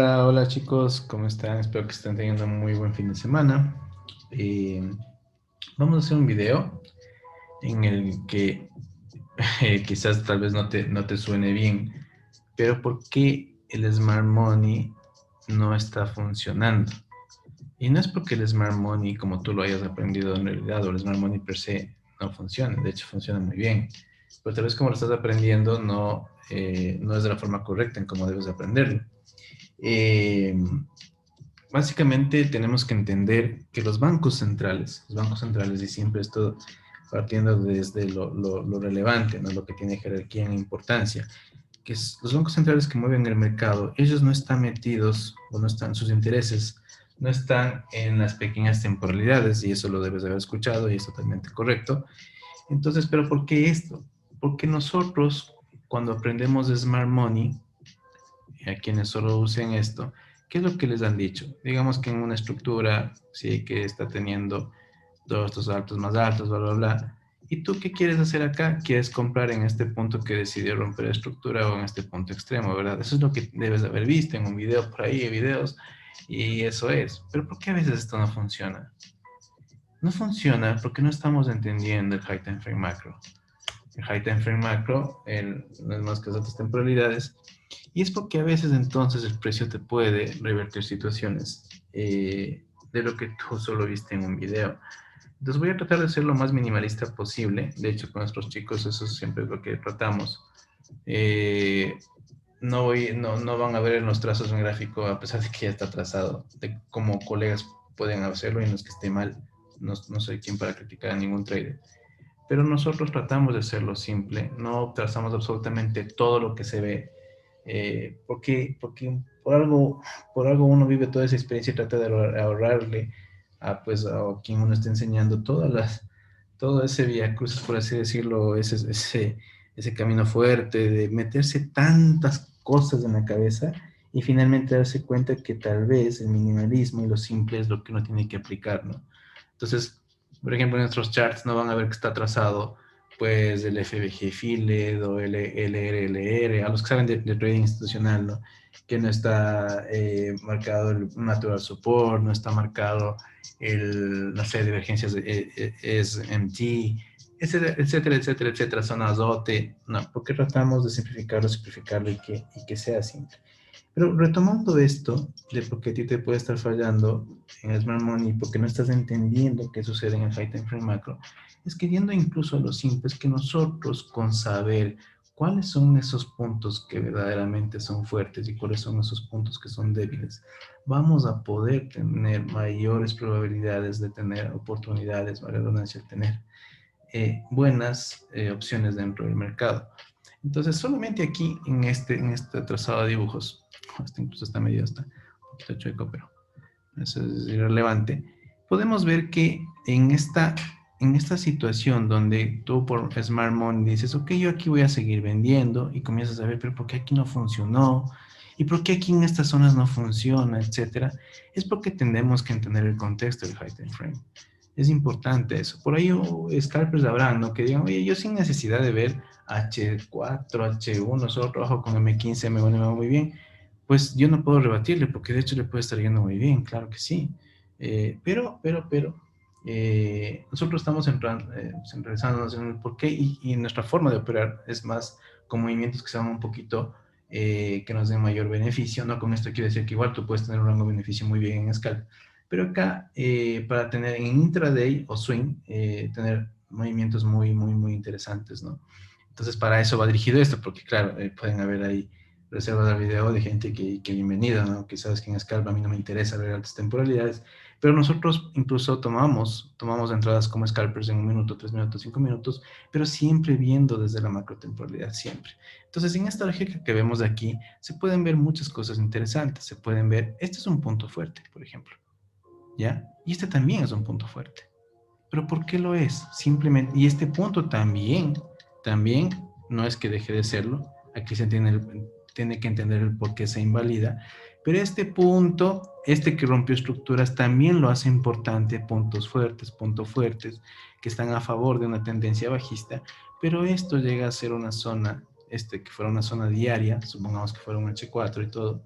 Hola chicos, ¿cómo están? Espero que estén teniendo un muy buen fin de semana. Eh, Vamos a hacer un video en el que quizás tal vez no te suene bien, pero ¿por qué el Smart Money no está funcionando? Y no es porque el Smart Money, como tú lo hayas aprendido en realidad, o el Smart Money per se no funcione, de hecho funciona muy bien, pero tal vez como lo estás aprendiendo no es de la forma correcta en cómo debes aprenderlo. Eh, Básicamente tenemos que entender que los bancos centrales, y siempre esto partiendo desde lo relevante, ¿no? Lo que tiene jerarquía en importancia, los bancos centrales que mueven el mercado, ellos no están metidos, o no están, sus intereses no están en las pequeñas temporalidades, y eso lo debes de haber escuchado, y es totalmente correcto. Entonces, ¿pero por qué esto? Porque nosotros, cuando aprendemos de Smart Money, a quienes solo usen esto, ¿qué es lo que les han dicho? Digamos que en una estructura, sí, que está teniendo todos estos altos más altos, bla, bla, bla. ¿Y tú qué quieres hacer acá? ¿Quieres comprar en este punto que decidió romper la estructura o en este punto extremo, verdad? Eso es lo que debes de haber visto en un video por ahí, videos, y eso es. Pero ¿por qué a veces esto no funciona? No funciona porque no estamos entendiendo el High Time Frame Macro. El High Time Frame Macro, no es más que las otras temporalidades, y es porque a veces entonces el precio te puede revertir situaciones de lo que tú solo viste en un video. Entonces voy a tratar de ser lo más minimalista posible. De hecho, con nuestros chicos eso siempre es lo que tratamos. Eh, no van a ver en los trazos un gráfico, a pesar de que ya está trazado, de cómo colegas pueden hacerlo y no es que esté mal. No soy quien para criticar a ningún trader. Pero nosotros tratamos de hacerlo simple, no trazamos absolutamente todo lo que se ve, porque por algo uno vive toda esa experiencia y trata de ahorrarle pues, a quien uno está enseñando todo ese vía crucis, por así decirlo, ese camino fuerte de meterse tantas cosas en la cabeza y finalmente darse cuenta que tal vez el minimalismo y lo simple es lo que uno tiene que aplicar, ¿no? Entonces, por ejemplo, en nuestros charts no van a ver que está trazado pues el FBG Affiliate o el LRLR, a los que saben de trading institucional, ¿no? Que no está marcado el Natural Support, no está marcado no sé, divergencias es MT, etcétera, etcétera, etcétera, etcétera, zona azote, no, porque tratamos de simplificarlo y que sea simple. Pero retomando esto, de por qué a ti te puede estar fallando en el Smart Money, porque no estás entendiendo qué sucede en el High Time Frame Macro, es que yendo incluso a lo simple, es que nosotros con saber cuáles son esos puntos que verdaderamente son fuertes y cuáles son esos puntos que son débiles, vamos a poder tener mayores probabilidades de tener oportunidades, vale la redundancia, tener buenas opciones dentro del mercado. Entonces, solamente aquí en este trazado de dibujos, este incluso está un poquito chueco, pero eso es irrelevante, podemos ver que en esta situación donde tú por Smart Money dices, ok, yo aquí voy a seguir vendiendo y comienzas a ver, pero ¿por qué aquí no funcionó? ¿Y por qué aquí en estas zonas no funciona? Etcétera. Es porque tenemos que entender el contexto del High Time Frame. Es importante eso. Por ahí scalpers habrán, ¿no? Que digan, oye, yo sin necesidad de ver H4, H1, solo trabajo con M15, M1, me va muy bien. Pues yo no puedo rebatirle, porque de hecho le puede estar yendo muy bien, claro que sí. Pero, nosotros estamos centralizándonos en el por qué y nuestra forma de operar es más con movimientos que sean un poquito, que nos den mayor beneficio. No con esto quiero decir que igual tú puedes tener un rango de beneficio muy bien en scalp, pero acá, para tener en intraday o swing, tener movimientos muy, muy, muy interesantes, ¿no? Entonces, para eso va dirigido esto, porque claro, pueden haber ahí reservas del video de gente que bienvenido, ¿no? Que sabes que en Scalp a mí no me interesa ver altas temporalidades, pero nosotros incluso tomamos entradas como scalpers en 1 minuto, 3 minutos, 5 minutos, pero siempre viendo desde la macro temporalidad, siempre. Entonces, en esta lógica que vemos aquí, se pueden ver muchas cosas interesantes. Se pueden ver, este es un punto fuerte, por ejemplo. ¿Ya? Y este también es un punto fuerte. ¿Pero por qué lo es? Simplemente, y este punto también no es que deje de serlo, aquí se tiene que entender el por qué se invalida, pero este punto, este que rompió estructuras, también lo hace importante, puntos fuertes, que están a favor de una tendencia bajista, pero esto llega a ser una zona, que fuera una zona diaria, supongamos que fuera un H4 y todo,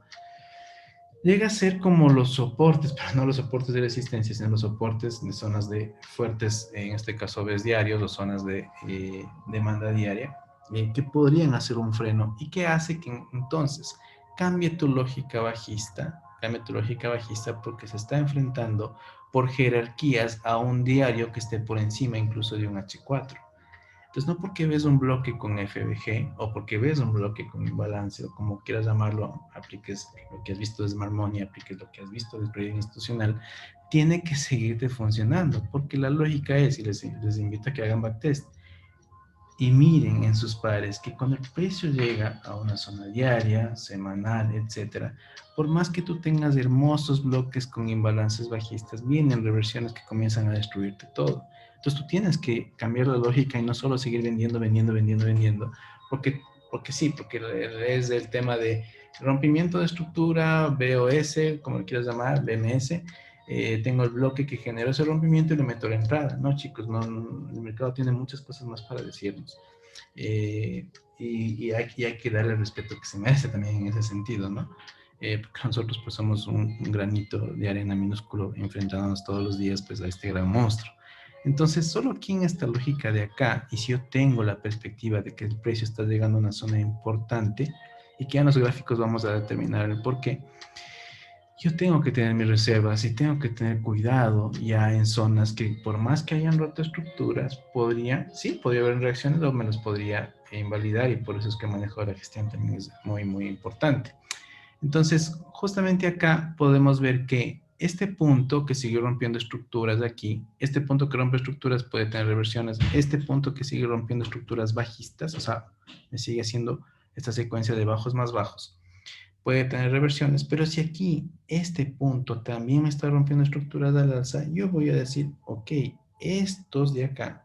llega a ser como los soportes, pero no los soportes de resistencia, sino los soportes de zonas de fuertes, en este caso ves diarios o zonas de demanda diaria, que podrían hacer un freno y que hace que entonces cambie tu lógica bajista porque se está enfrentando por jerarquías a un diario que esté por encima incluso de un H4. Entonces, no porque ves un bloque con FBG o porque ves un bloque con imbalance o como quieras llamarlo, apliques lo que has visto de Smart Money, apliques lo que has visto de trading institucional, tiene que seguirte funcionando porque la lógica es, y les invito a que hagan backtest, y miren en sus pares que cuando el precio llega a una zona diaria, semanal, etcétera, por más que tú tengas hermosos bloques con imbalances bajistas, vienen reversiones que comienzan a destruirte todo. Entonces tú tienes que cambiar la lógica y no solo seguir vendiendo, vendiendo, vendiendo, vendiendo, porque sí, porque es el tema de rompimiento de estructura, BOS, como lo quieras llamar, BMS, tengo el bloque que generó ese rompimiento y le meto la entrada. No, chicos, no, el mercado tiene muchas cosas más para decirnos. Y hay que darle el respeto que se merece también en ese sentido, ¿no? Porque nosotros pues somos un granito de arena minúsculo enfrentándonos todos los días pues a este gran monstruo. Entonces, solo aquí en esta lógica de acá, y si yo tengo la perspectiva de que el precio está llegando a una zona importante y que en los gráficos vamos a determinar el por qué, yo tengo que tener mis reservas y tengo que tener cuidado ya en zonas que por más que hayan roto estructuras, podría haber reacciones o me las podría invalidar y por eso es que manejo la gestión también es muy, muy importante. Entonces, justamente acá podemos ver que este punto que sigue rompiendo estructuras de aquí, este punto que rompe estructuras puede tener reversiones, este punto que sigue rompiendo estructuras bajistas, o sea, me sigue haciendo esta secuencia de bajos más bajos, puede tener reversiones, pero si aquí este punto también me está rompiendo estructuras al alza, yo voy a decir, ok, estos de acá,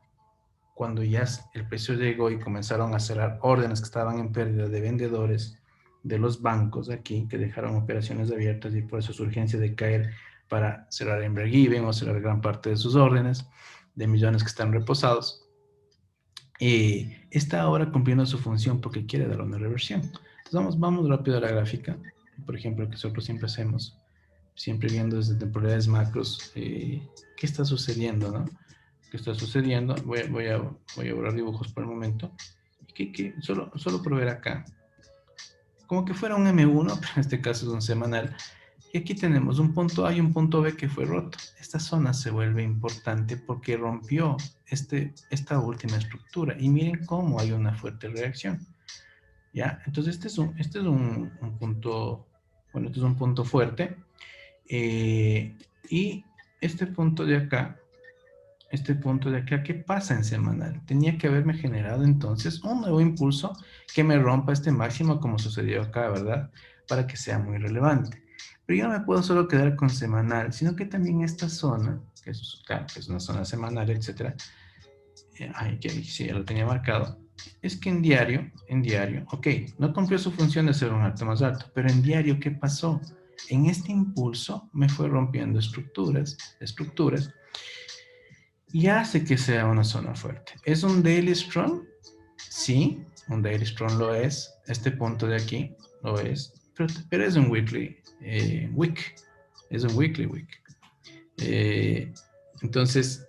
cuando ya el precio llegó y comenzaron a cerrar órdenes que estaban en pérdida de vendedores de los bancos aquí, que dejaron operaciones abiertas y por eso su urgencia de caer para cerrar en break-even o cerrar gran parte de sus órdenes de millones que están reposados, está ahora cumpliendo su función porque quiere dar una reversión. Entonces vamos rápido a la gráfica, por ejemplo, que nosotros siempre hacemos, siempre viendo desde temporalidades macros, qué está sucediendo, ¿no? ¿Qué está sucediendo? Voy a borrar dibujos por el momento. Solo por ver acá, como que fuera un M1, pero en este caso es un semanal. Y aquí tenemos un punto A y un punto B que fue roto. Esta zona se vuelve importante porque rompió esta última estructura. Y miren cómo hay una fuerte reacción. ¿Ya? Entonces este es un punto, bueno, este es un punto fuerte. Y este punto de acá, ¿qué pasa en semanal? Tenía que haberme generado entonces un nuevo impulso que me rompa este máximo como sucedió acá, ¿verdad? Para que sea muy relevante. Pero yo no me puedo solo quedar con semanal, sino que también esta zona, claro, que es una zona semanal, etcétera, que sí, ya lo tenía marcado, es que en diario, ok, no cumplió su función de ser un alto más alto, pero en diario, ¿qué pasó? En este impulso me fue rompiendo estructuras, y hace que sea una zona fuerte. ¿Es un daily strong? Sí, un daily strong lo es. Este punto de aquí lo es, pero es un weekly week. Es un weekly week. Entonces,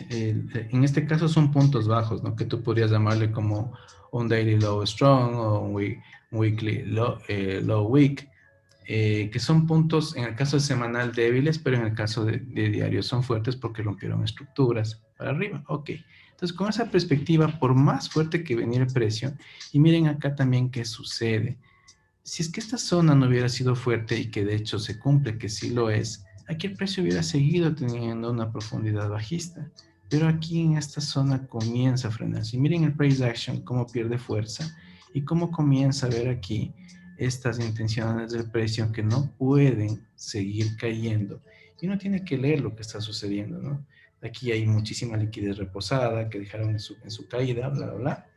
en este caso son puntos bajos, ¿no? Que tú podrías llamarle como un daily low strong o un weekly low week, que son puntos en el caso de semanal débiles, pero en el caso de diario son fuertes porque rompieron estructuras para arriba. Ok, entonces con esa perspectiva, por más fuerte que venía el precio, y miren acá también qué sucede. Si es que esta zona no hubiera sido fuerte y que de hecho se cumple que sí lo es, aquí el precio hubiera seguido teniendo una profundidad bajista. Pero aquí en esta zona comienza a frenarse. Y miren el price action, cómo pierde fuerza y cómo comienza a ver aquí estas intenciones del precio que no pueden seguir cayendo. Y uno tiene que leer lo que está sucediendo, ¿no? Aquí hay muchísima liquidez reposada que dejaron en su caída, bla, bla, bla.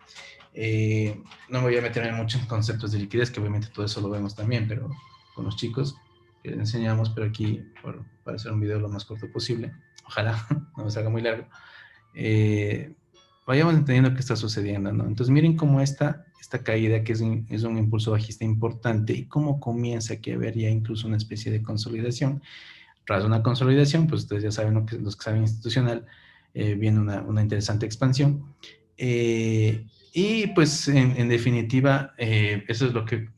No me voy a meter en muchos conceptos de liquidez, que obviamente todo eso lo vemos también, pero con los chicos que les enseñamos, pero aquí para hacer un video lo más corto posible, ojalá no me salga muy largo. vayamos entendiendo qué está sucediendo, ¿no? Entonces miren cómo esta caída, que es un impulso bajista importante, y cómo comienza aquí a haber ya incluso una especie de consolidación. Tras una consolidación, pues ustedes ya saben, los que saben institucional, viene una interesante expansión. Y pues en definitiva, eso es lo que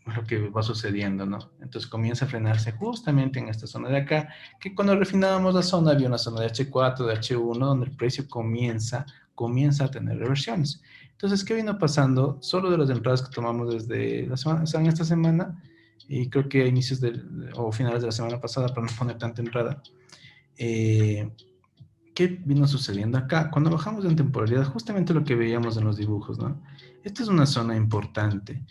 va sucediendo, ¿no? Entonces comienza a frenarse justamente en esta zona de acá, que cuando refinábamos la zona, había una zona de H4, de H1, donde el precio comienza a tener reversiones. Entonces, ¿qué vino pasando? Solo de las entradas que tomamos desde la semana, o sea, en esta semana, y creo que a inicios o finales de la semana pasada, para no poner tanta entrada, eh, ¿qué vino sucediendo acá? Cuando bajamos en temporalidad, justamente lo que veíamos en los dibujos, ¿no? Esta es una zona importante.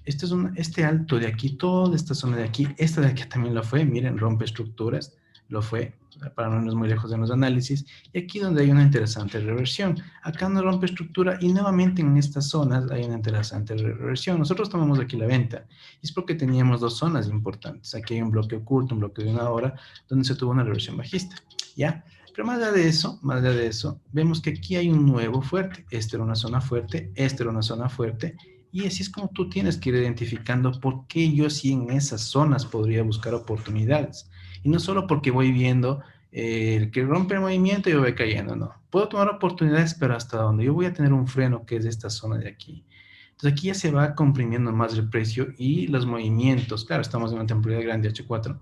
Este alto de aquí, toda esta zona de aquí, esta de aquí también lo fue, miren, rompe estructuras, lo fue, para no irnos muy lejos en los análisis, y aquí donde hay una interesante reversión. Acá no rompe estructura y nuevamente en estas zonas hay una interesante reversión. Nosotros tomamos aquí la venta, y es porque teníamos dos zonas importantes. Aquí hay un bloque oculto, un bloque de una hora, donde se tuvo una reversión bajista, ¿ya? Pero más allá de eso, vemos que aquí hay un nuevo fuerte. Esta era una zona fuerte, esta era una zona fuerte, y así es como tú tienes que ir identificando por qué yo sí en esas zonas podría buscar oportunidades. Y no solo porque voy viendo el que rompe el movimiento y yo voy cayendo, no. Puedo tomar oportunidades, pero hasta donde yo voy a tener un freno que es de esta zona de aquí. Entonces aquí ya se va comprimiendo más el precio y los movimientos, claro, estamos en una temporada grande H4,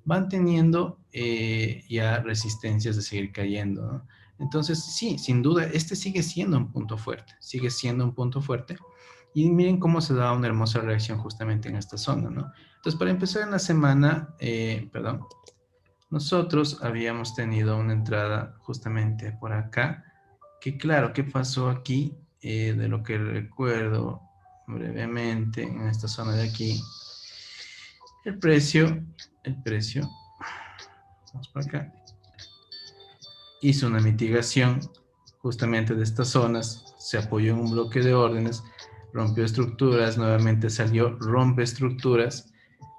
van teniendo ya resistencias de seguir cayendo, ¿no? Entonces, sí, sin duda, este sigue siendo un punto fuerte, sigue siendo un punto fuerte. Y miren cómo se da una hermosa reacción justamente en esta zona, ¿no? Entonces, para empezar en la semana, perdón, nosotros habíamos tenido una entrada justamente por acá, que claro, ¿qué pasó aquí? De lo que recuerdo brevemente en esta zona de aquí, el precio, vamos por acá, hizo una mitigación justamente de estas zonas, se apoyó en un bloque de órdenes, rompió estructuras, nuevamente salió, rompe estructuras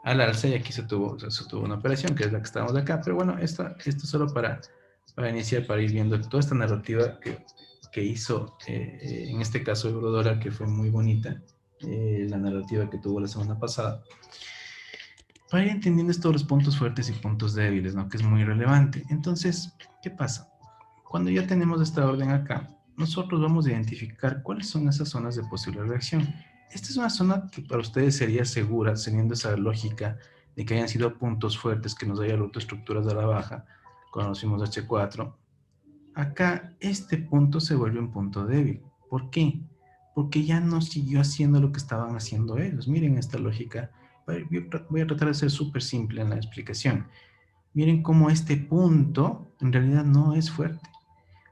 al alza y aquí se tuvo una operación que es la que estamos acá. Pero bueno, esto solo para iniciar, para ir viendo toda esta narrativa que hizo, en este caso Eurodólar, que fue muy bonita, la narrativa que tuvo la semana pasada, para ir entendiendo todos los puntos fuertes y puntos débiles, ¿no? Que es muy relevante. Entonces, ¿qué pasa? Cuando ya tenemos esta orden acá, nosotros vamos a identificar cuáles son esas zonas de posible reacción. Esta es una zona que para ustedes sería segura, teniendo esa lógica de que hayan sido puntos fuertes que nos haya roto estructuras a la baja, cuando nos fuimos H4. Acá este punto se vuelve un punto débil. ¿Por qué? Porque ya no siguió haciendo lo que estaban haciendo ellos. Miren esta lógica. Voy a tratar de ser súper simple en la explicación. Miren cómo este punto en realidad no es fuerte.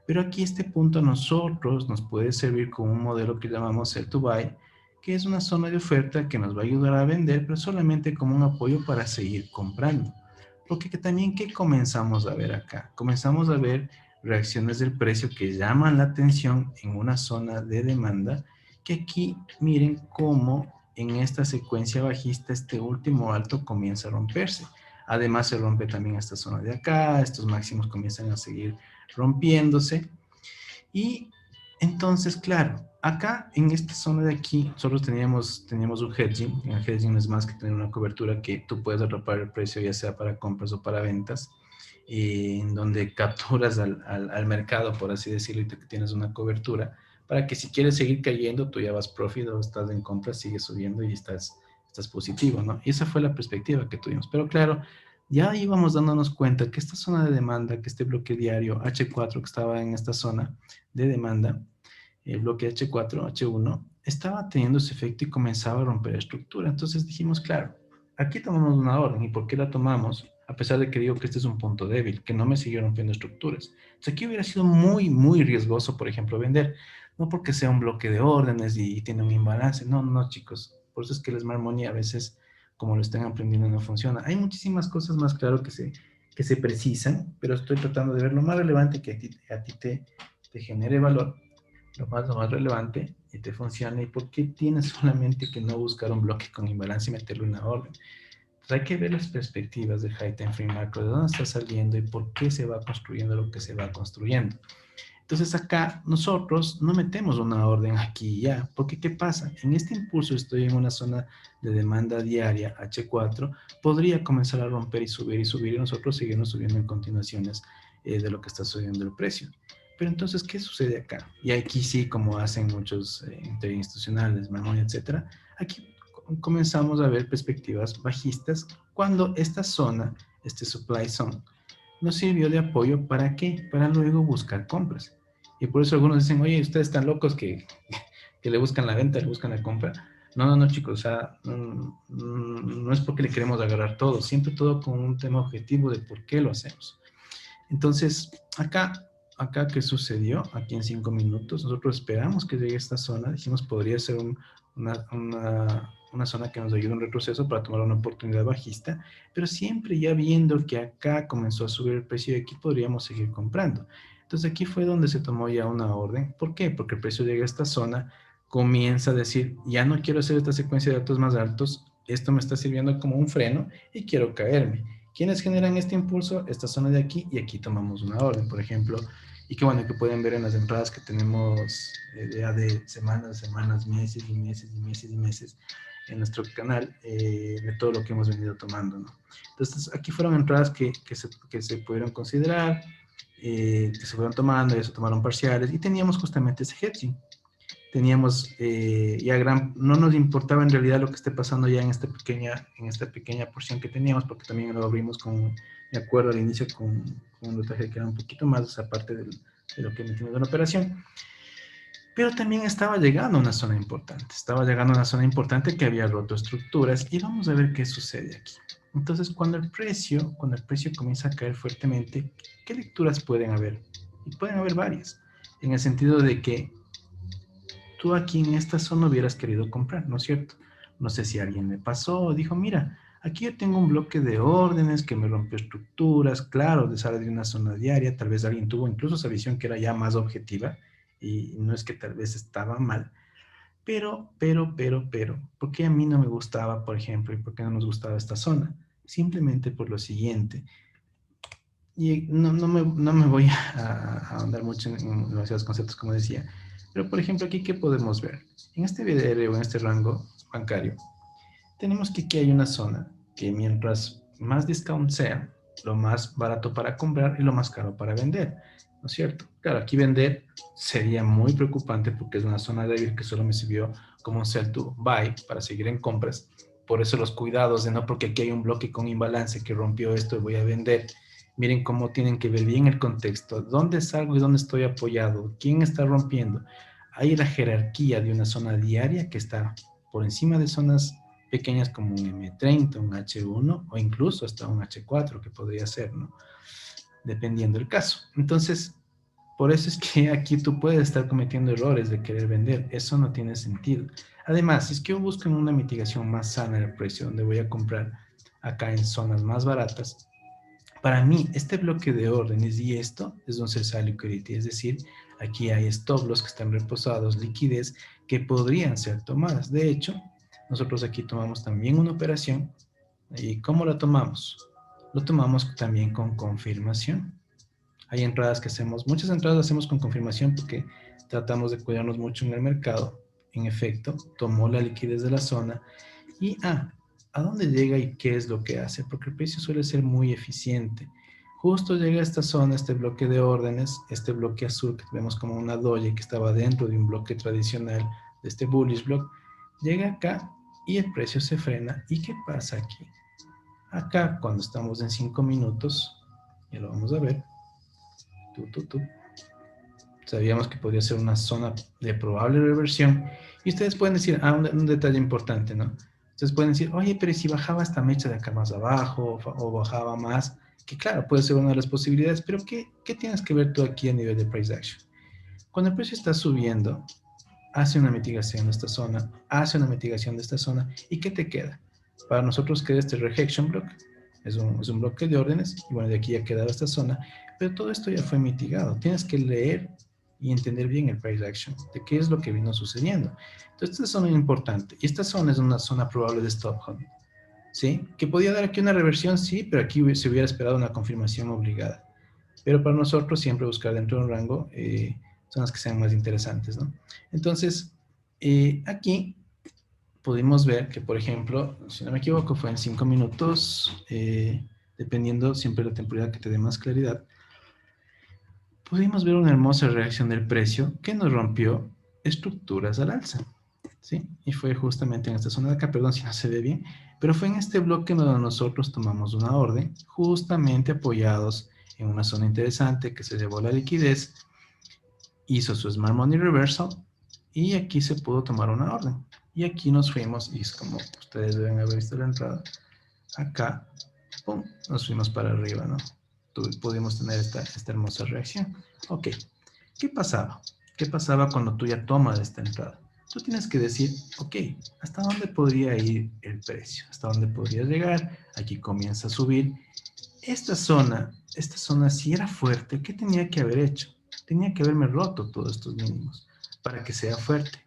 Pero aquí este punto a nosotros nos puede servir como un modelo que llamamos sell to buy, que es una zona de oferta que nos va a ayudar a vender, pero solamente como un apoyo para seguir comprando. Porque también, ¿qué comenzamos a ver acá? Comenzamos a ver reacciones del precio que llaman la atención en una zona de demanda, que aquí miren cómo en esta secuencia bajista este último alto comienza a romperse. Además se rompe también esta zona de acá, estos máximos comienzan a seguir rompiéndose. Y entonces, claro, acá en esta zona de aquí, nosotros teníamos un hedging. El hedging no es más que tener una cobertura que tú puedes atrapar el precio, ya sea para compras o para ventas, en donde capturas al mercado, por así decirlo, y tienes una cobertura para que si quieres seguir cayendo, tú ya vas profit o estás en compras, sigues subiendo y estás positivo, ¿no? Y esa fue la perspectiva que tuvimos. Pero claro, ya íbamos dándonos cuenta que esta zona de demanda, que este bloque diario H4 que estaba en esta zona de demanda, el bloque H4, H1, estaba teniendo ese efecto y comenzaba a romper estructura. Entonces dijimos, claro, aquí tomamos una orden. ¿Y por qué la tomamos? A pesar de que digo que este es un punto débil, que no me siguió rompiendo estructuras. Entonces aquí hubiera sido muy, muy riesgoso, por ejemplo, vender. No porque sea un bloque de órdenes y tiene un imbalance. No, no, chicos. Por eso es que el Smart Money a veces, como lo están aprendiendo, no funciona. Hay muchísimas cosas más, claro, que se precisan, pero estoy tratando de ver lo más relevante que a ti te genere valor, lo más relevante y te funciona. ¿Y por qué tienes solamente que no buscar un bloque con imbalance y meterle una orden? Pues hay que ver las perspectivas de High Time Free Macro, de dónde está saliendo y por qué se va construyendo lo que se va construyendo. Entonces acá nosotros no metemos una orden aquí y ya, porque ¿qué pasa? En este impulso estoy en una zona de demanda diaria, H4, podría comenzar a romper y subir, y nosotros seguimos subiendo en continuaciones de lo que está subiendo el precio. Pero entonces, ¿qué sucede acá? Y aquí sí, como hacen muchos interinstitucionales, Manón, etcétera, aquí comenzamos a ver perspectivas bajistas cuando esta zona, este supply zone, nos sirvió de apoyo. ¿Para qué? Para luego buscar compras. Y por eso algunos dicen, oye, ustedes están locos que le buscan la venta, le buscan la compra. No, no, no, chicos, o sea, no es porque le queremos agarrar todo, siempre todo con un tema objetivo de por qué lo hacemos. Entonces, acá ¿qué sucedió? Aquí en 5 minutos, nosotros esperamos que llegue a esta zona, dijimos podría ser una zona que nos ayude un retroceso para tomar una oportunidad bajista, pero siempre ya viendo que acá comenzó a subir el precio y aquí podríamos seguir comprando. Entonces aquí fue donde se tomó ya una orden. ¿Por qué? Porque el precio llega a esta zona, comienza a decir, ya no quiero hacer esta secuencia de datos más altos, esto me está sirviendo como un freno y quiero caerme. ¿Quiénes generan este impulso? Esta zona de aquí, y aquí tomamos una orden, por ejemplo, y que bueno, que pueden ver en las entradas que tenemos ya de semanas, meses y meses y meses y meses en nuestro canal, de todo lo que hemos venido tomando, ¿no? Entonces, aquí fueron entradas que se pudieron considerar, que se fueron tomando, ya se tomaron parciales, y teníamos justamente ese hedging. Teníamos ya no nos importaba en realidad lo que esté pasando ya en esta pequeña porción que teníamos, porque también lo abrimos de acuerdo al inicio con un lotaje que era un poquito más, esa parte de lo que metimos en la operación. Pero también estaba llegando a una zona importante que había roto estructuras, y vamos a ver qué sucede aquí. Entonces, cuando el precio comienza a caer fuertemente, ¿qué lecturas pueden haber? Y pueden haber varias, en el sentido de que tú aquí en esta zona hubieras querido comprar, ¿no es cierto? No sé si alguien me pasó o dijo, mira, aquí yo tengo un bloque de órdenes que me rompió estructuras, claro, sale de una zona diaria, tal vez alguien tuvo incluso esa visión que era ya más objetiva, y no es que tal vez estaba mal, pero, ¿por qué a mí no me gustaba, por ejemplo, y por qué no nos gustaba esta zona? Simplemente por lo siguiente, y no me voy a ahondar mucho en los conceptos, como decía, pero por ejemplo, aquí, ¿qué podemos ver? En este VDR o en este rango bancario, tenemos que aquí hay una zona que mientras más discount sea, lo más barato para comprar y lo más caro para vender, ¿no es cierto? Claro, aquí vender sería muy preocupante porque es una zona débil que solo me sirvió como un sell to buy para seguir en compras. Por eso los cuidados de no, porque aquí hay un bloque con imbalance que rompió esto y voy a vender. Miren cómo tienen que ver bien el contexto, dónde salgo y dónde estoy apoyado, quién está rompiendo. Hay la jerarquía de una zona diaria que está por encima de zonas pequeñas como un M30, un H1 o incluso hasta un H4 que podría ser, ¿no? Dependiendo del caso. Entonces, por eso es que aquí tú puedes estar cometiendo errores de querer vender. Eso no tiene sentido. Además, si es que yo busco una mitigación más sana del precio, donde voy a comprar acá en zonas más baratas, para mí, este bloque de órdenes y esto es un cessar liquidity, es decir, aquí hay stop loss que están reposados, liquidez que podrían ser tomadas. De hecho, nosotros aquí tomamos también una operación. ¿Y cómo la tomamos? Lo tomamos también con confirmación. Hay entradas que hacemos, muchas entradas hacemos con confirmación porque tratamos de cuidarnos mucho en el mercado. En efecto, tomó la liquidez de la zona y, ¿a dónde llega y qué es lo que hace? Porque el precio suele ser muy eficiente. Justo llega a esta zona, este bloque de órdenes, este bloque azul que vemos como una doji que estaba dentro de un bloque tradicional de este bullish block, llega acá y el precio se frena. ¿Y qué pasa aquí? Acá, cuando estamos en 5 minutos, ya lo vamos a ver, sabíamos que podría ser una zona de probable reversión. Y ustedes pueden decir, un detalle importante, ¿no? Ustedes pueden decir, oye, pero si bajaba esta mecha de acá más abajo o bajaba más, que claro, puede ser una de las posibilidades, pero ¿qué tienes que ver tú aquí a nivel de price action? Cuando el precio está subiendo, hace una mitigación de esta zona, hace una mitigación de esta zona, ¿y qué te queda? Para nosotros queda este rejection block, es un bloque de órdenes, y bueno, de aquí ya quedaba esta zona, pero todo esto ya fue mitigado. Tienes que leer y entender bien el price action, de qué es lo que vino sucediendo. Entonces, esta zona es importante, y esta zona es una zona probable de stop hunt, ¿sí? Que podía dar aquí una reversión, sí, pero aquí se hubiera esperado una confirmación obligada. Pero para nosotros siempre buscar dentro de un rango son las que sean más interesantes, ¿no? Entonces, aquí pudimos ver que, por ejemplo, si no me equivoco, fue en 5 minutos, dependiendo siempre de la temporalidad que te dé más claridad, pudimos ver una hermosa reacción del precio que nos rompió estructuras al alza, ¿sí? Y fue justamente en esta zona de acá, perdón si no se ve bien, pero fue en este bloque donde nosotros tomamos una orden, justamente apoyados en una zona interesante que se llevó la liquidez, hizo su Smart Money Reversal, y aquí se pudo tomar una orden. Y aquí nos fuimos, y es como ustedes deben haber visto la entrada, acá, pum, nos fuimos para arriba, ¿no? Pudimos tener esta hermosa reacción. Ok, ¿qué pasaba? ¿Qué pasaba cuando tú ya tomas esta entrada? Tú tienes que decir, ok, ¿hasta dónde podría ir el precio? ¿Hasta dónde podría llegar? Aquí comienza a subir. Esta zona si era fuerte, ¿qué tenía que haber hecho? Tenía que haberme roto todos estos mínimos para que sea fuerte.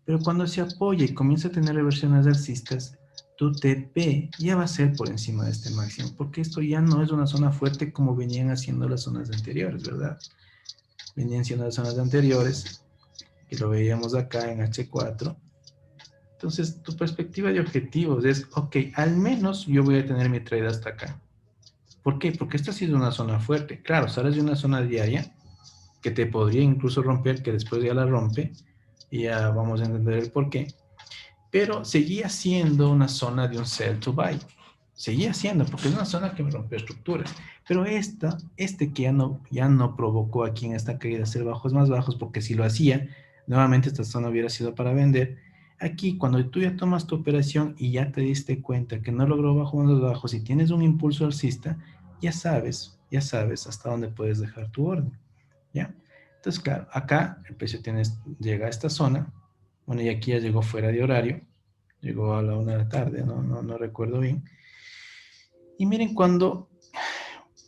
Pero cuando se apoya y comienza a tener reversiones alcistas, tu TP ya va a ser por encima de este máximo, porque esto ya no es una zona fuerte como venían haciendo las zonas anteriores, ¿verdad? Venían siendo las zonas anteriores, que lo veíamos acá en H4. Entonces, tu perspectiva de objetivos es, ok, al menos yo voy a tener mi trade hasta acá. ¿Por qué? Porque esta ha sido una zona fuerte. Claro, sales de una zona diaria que te podría incluso romper, que después ya la rompe, y ya vamos a entender el por qué. Pero seguía siendo una zona de un sell to buy. Seguía siendo, porque es una zona que me rompió estructuras. Pero que ya no provocó aquí en esta caída hacer bajos más bajos, porque si lo hacía, nuevamente esta zona hubiera sido para vender. Aquí, cuando tú ya tomas tu operación y ya te diste cuenta que no logró bajos más bajos y tienes un impulso alcista, ya sabes hasta dónde puedes dejar tu orden, ¿ya? Entonces, claro, acá el precio llega a esta zona, bueno, y aquí ya llegó fuera de horario, llegó a la 1 de la tarde, no recuerdo bien. Y miren cuando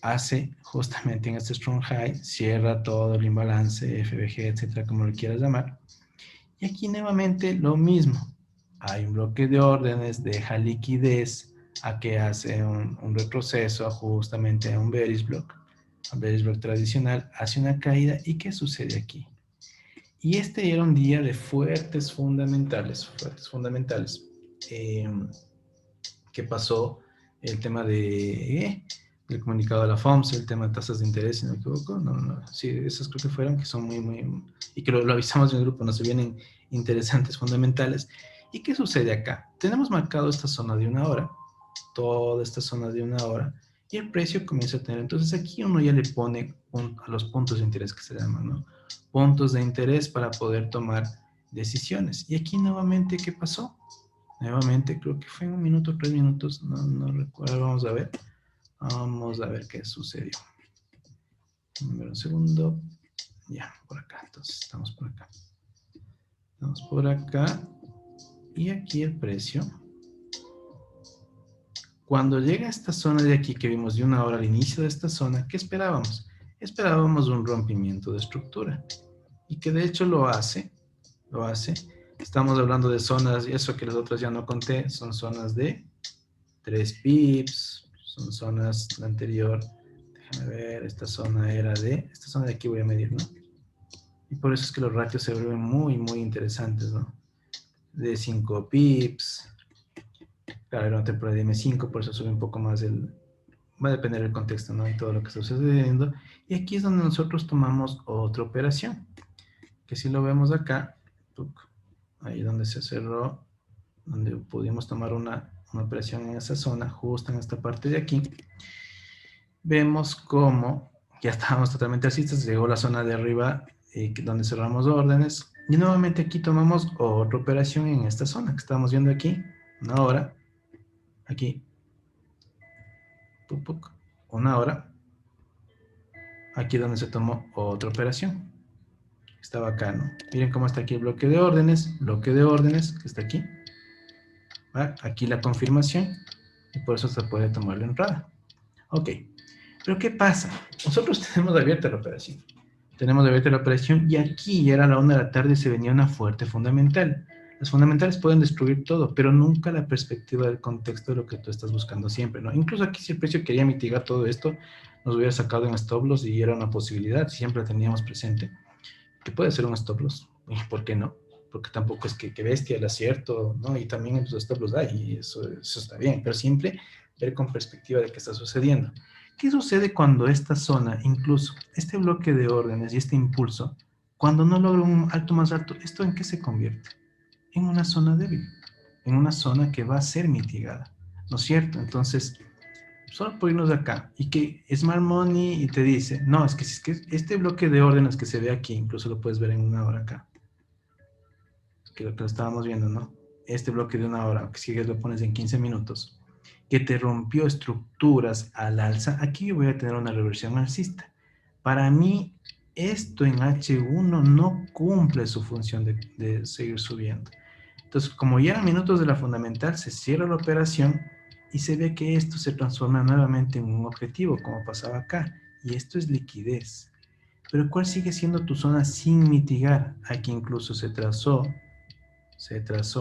hace justamente en este strong high, cierra todo el imbalance, FBG, etcétera, como lo quieras llamar. Y aquí nuevamente lo mismo. Hay un bloque de órdenes, deja liquidez a que hace un retroceso justamente a un bearish block tradicional, hace una caída. ¿Y qué sucede aquí? Y este era un día de fuertes fundamentales. ¿Qué pasó? El tema del comunicado de la FOMC, el tema de tasas de interés, si no me equivoco. Sí, esos creo que fueron, que son muy, y que lo avisamos en el grupo, nos vienen interesantes, fundamentales. ¿Y qué sucede acá? Tenemos marcado esta zona de 1 hora, toda esta zona de 1 hora, y el precio comienza a tener, entonces aquí uno ya le pone a los puntos de interés que se llaman, ¿no? Puntos de interés para poder tomar decisiones. Y aquí nuevamente, ¿qué pasó? Nuevamente, creo que fue en 1 minuto, 3 minutos, no recuerdo, vamos a ver. Vamos a ver qué sucedió. Un segundo. Ya, por acá, entonces estamos por acá. Estamos por acá. Y aquí el precio. Cuando llega a esta zona de aquí que vimos de 1 hora al inicio de esta zona, ¿qué esperábamos? Esperábamos un rompimiento de estructura. Y que de hecho lo hace. Estamos hablando de zonas, y eso que las otras ya no conté, son zonas de 3 pips, son zonas, la anterior, déjame ver, esta zona de aquí voy a medir, ¿no? Y por eso es que los ratios se vuelven muy interesantes, ¿no? De 5 pips, claro, era una temporada de M5, por eso sube un poco más va a depender del contexto, ¿no? Y todo lo que está sucediendo. Y aquí es donde nosotros tomamos otra operación, que si lo vemos acá, ahí donde se cerró, donde pudimos tomar una operación en esa zona, justo en esta parte de aquí, vemos cómo ya estábamos totalmente alcistas, llegó la zona de arriba donde cerramos órdenes, y nuevamente aquí tomamos otra operación en esta zona que estamos viendo aquí, 1 hora, aquí, 1 hora, aquí donde se tomó otra operación, estaba acá, ¿no? Miren cómo está aquí el bloque de órdenes, que está aquí, ¿va? Aquí la confirmación, y por eso se puede tomar la entrada. Ok, pero ¿qué pasa? Nosotros tenemos abierta la operación. Y aquí ya era la 1 de la tarde y se venía una fuerte fundamental. Las fundamentales pueden destruir todo, pero nunca la perspectiva del contexto de lo que tú estás buscando siempre, ¿no? Incluso aquí si el precio quería mitigar todo esto, nos hubiera sacado en stop loss y era una posibilidad, siempre la teníamos presente, que puede ser un stop loss, ¿y por qué no? Porque tampoco es que bestia el acierto, ¿no? Y también en los stop loss hay, y eso está bien, pero siempre ver con perspectiva de qué está sucediendo. ¿Qué sucede cuando esta zona, incluso este bloque de órdenes y este impulso, cuando no logra un alto más alto, ¿esto en qué se convierte? En una zona débil, en una zona que va a ser mitigada, ¿no es cierto? Entonces, solo por irnos de acá, y que Smart Money y te dice, no, es que este bloque de órdenes que se ve aquí, incluso lo puedes ver en una hora acá, que lo estábamos viendo, ¿no? Este bloque de una hora, que si lo pones en 15 minutos, que te rompió estructuras al alza, aquí yo voy a tener una reversión alcista. Para mí, esto en H1 no cumple su función de seguir subiendo. Entonces, como ya eran minutos de la fundamental, se cierra la operación y se ve que esto se transforma nuevamente en un objetivo, como pasaba acá. Y esto es liquidez. Pero ¿cuál sigue siendo tu zona sin mitigar? Aquí incluso se trazó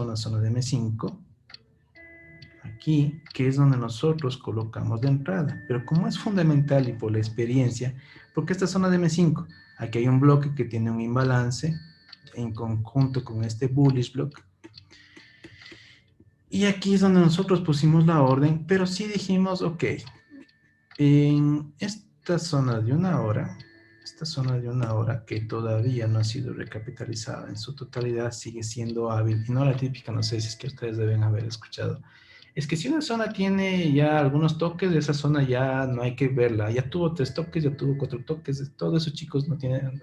una zona de M5, aquí, que es donde nosotros colocamos la entrada. Pero como es fundamental y por la experiencia, porque esta zona de M5, aquí hay un bloque que tiene un imbalance en conjunto con este bullish block. Y aquí es donde nosotros pusimos la orden, pero sí dijimos, ok, en esta zona de una hora, que todavía no ha sido recapitalizada en su totalidad, sigue siendo hábil, y no la típica, no sé si es que ustedes deben haber escuchado, es que si una zona tiene ya algunos toques, esa zona ya no hay que verla, ya tuvo 3 toques, ya tuvo 4 toques, todo eso chicos no tienen,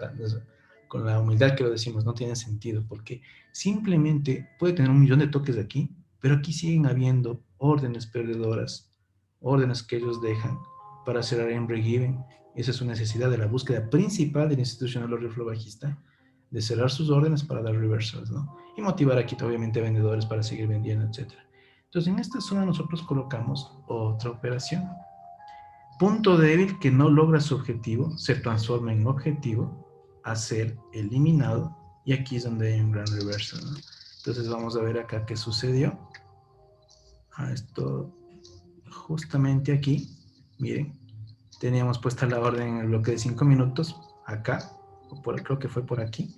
con la humildad que lo decimos, no tiene sentido, porque simplemente puede tener 1.000.000 de toques de aquí, pero aquí siguen habiendo órdenes perdedoras, órdenes que ellos dejan para cerrar en break-even. Esa es su necesidad de la búsqueda principal del institucional o reflow bajista, de cerrar sus órdenes para dar reversals, ¿no? Y motivar aquí obviamente a vendedores para seguir vendiendo, etc. Entonces en esta zona nosotros colocamos otra operación. Punto débil que no logra su objetivo, se transforma en objetivo a ser eliminado, y aquí es donde hay un gran reversal, ¿no? Entonces vamos a ver acá qué sucedió. Esto justamente aquí, miren, teníamos puesta la orden en el bloque de 5 minutos, acá, creo que fue por aquí.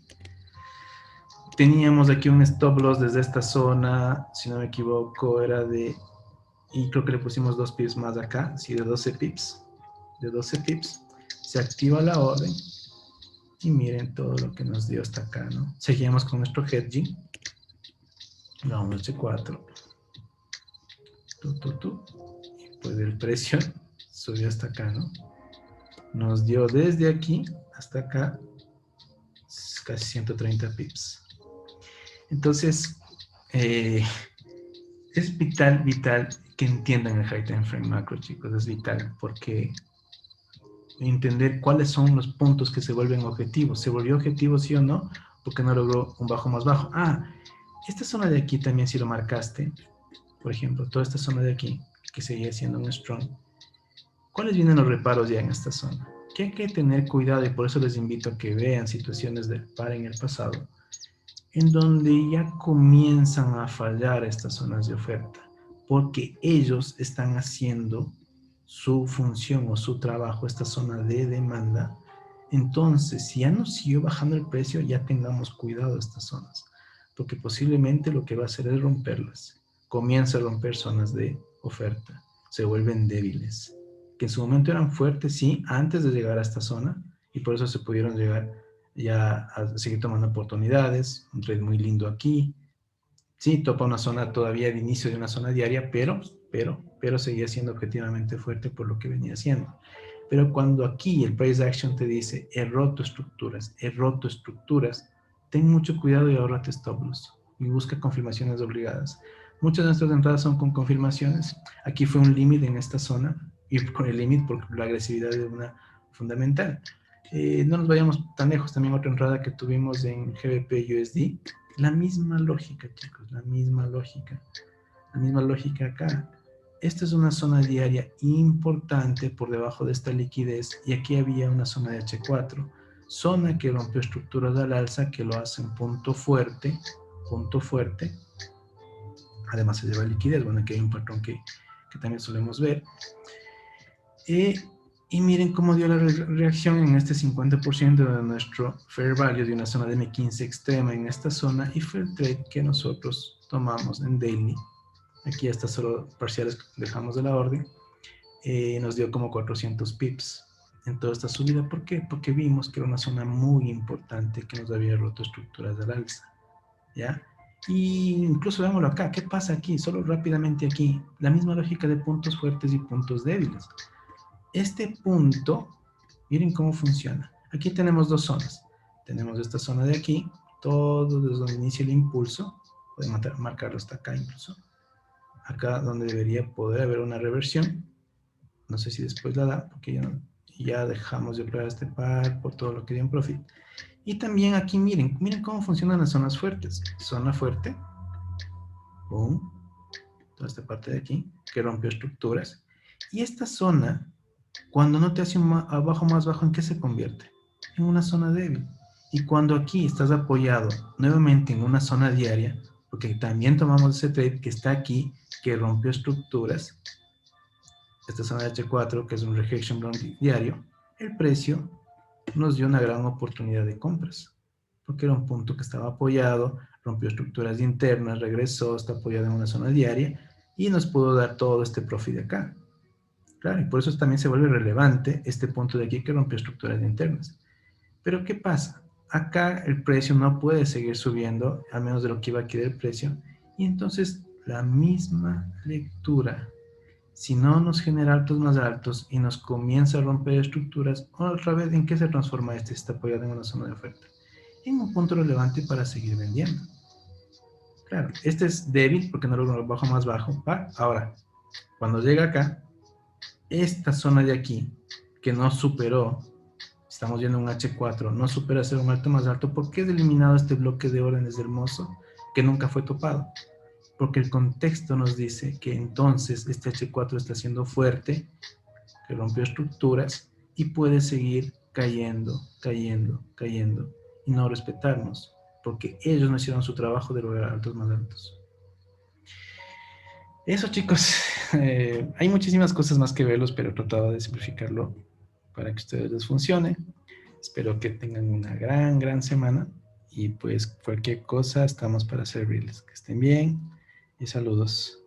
Teníamos aquí un stop loss desde esta zona, si no me equivoco, era de, y creo que le pusimos 2 pips más acá, sí, de 12 pips. De 12 pips, se activa la orden, y miren todo lo que nos dio hasta acá, ¿no? Seguimos con nuestro hedging, vamos H4, y pues el precio subió hasta acá, ¿no? Nos dio desde aquí hasta acá casi 130 pips. Entonces, es vital que entiendan el high time frame macro, chicos. Es vital porque entender cuáles son los puntos que se vuelven objetivos. ¿Se volvió objetivo sí o no? Porque no logró un bajo más bajo. Esta zona de aquí también si lo marcaste, por ejemplo, toda esta zona de aquí, que seguía siendo un strong. ¿Cuáles vienen los reparos ya en esta zona? Que hay que tener cuidado, y por eso les invito a que vean situaciones de par en el pasado, en donde ya comienzan a fallar estas zonas de oferta, porque ellos están haciendo su función o su trabajo, esta zona de demanda. Entonces, si ya no siguió bajando el precio, ya tengamos cuidado de estas zonas, porque posiblemente lo que va a hacer es romperlas. Comienza a romper zonas de oferta, se vuelven débiles, que en su momento eran fuertes, sí, antes de llegar a esta zona, y por eso se pudieron llegar ya a seguir tomando oportunidades, un trade muy lindo aquí. Sí, topa una zona todavía de inicio de una zona diaria, pero seguía siendo objetivamente fuerte por lo que venía haciendo. Pero cuando aquí el price action te dice, he roto estructuras, ten mucho cuidado y ahórrate stop loss. Y busca confirmaciones obligadas. Muchas de nuestras entradas son con confirmaciones. Aquí fue un límite en esta zona, y con el límite por la agresividad de una fundamental. No nos vayamos tan lejos, también otra entrada que tuvimos en GBP USD, la misma lógica, chicos, la misma lógica acá. Esta es una zona diaria importante por debajo de esta liquidez, y aquí había una zona de H4, zona que rompió estructuras al alza que lo hacen punto fuerte punto fuerte. Además se lleva liquidez. Bueno, aquí hay un patrón que también solemos ver. Y miren cómo dio la reacción en este 50% de nuestro fair value de una zona de M15 extrema en esta zona, y fue el trade que nosotros tomamos en daily. Aquí hasta solo parciales dejamos de la orden. Nos dio como 400 pips en toda esta subida. ¿Por qué? Porque vimos que era una zona muy importante que nos había roto estructuras del alza, ¿ya? Y incluso veámoslo acá. ¿Qué pasa aquí? Solo rápidamente aquí. La misma lógica de puntos fuertes y puntos débiles. Este punto, miren cómo funciona. Aquí tenemos dos zonas. Tenemos esta zona de aquí, todo desde donde inicia el impulso. Podemos marcarlo hasta acá incluso. Acá donde debería poder haber una reversión. No sé si después la da, porque ya dejamos de operar este par por todo lo que dio en profit. Y también aquí miren cómo funcionan las zonas fuertes. Zona fuerte, boom, toda esta parte de aquí, que rompió estructuras. Y esta zona, cuando no te hace un abajo más bajo, ¿en qué se convierte? En una zona débil. Y cuando aquí estás apoyado nuevamente en una zona diaria, porque también tomamos ese trade que está aquí, que rompió estructuras, esta zona de H4, que es un rejection block diario, el precio nos dio una gran oportunidad de compras, porque era un punto que estaba apoyado, rompió estructuras internas, regresó, está apoyado en una zona diaria, y nos pudo dar todo este profit de acá. Claro, y por eso también se vuelve relevante este punto de aquí que rompió estructuras internas. Pero ¿qué pasa? Acá el precio no puede seguir subiendo, al menos de lo que iba a querer el precio, y entonces la misma lectura, si no nos genera altos más altos y nos comienza a romper estructuras, otra vez, ¿en qué se transforma este? Está apoyado en una zona de oferta. En un punto relevante para seguir vendiendo. Claro, este es débil porque no lo bajo más bajo. Ahora, cuando llega acá, esta zona de aquí, que no superó, estamos viendo un H4, no supera hacer un alto más alto, ¿por qué es eliminado este bloque de órdenes hermoso que nunca fue topado? Porque el contexto nos dice que entonces este H4 está siendo fuerte, que rompió estructuras y puede seguir cayendo, cayendo, cayendo y no respetarnos, porque ellos no hicieron su trabajo de lograr altos más altos. Eso, chicos, hay muchísimas cosas más que verlos, pero he tratado de simplificarlo para que a ustedes les funcione. Espero que tengan una gran semana y pues cualquier cosa estamos para servirles. Que estén bien y saludos.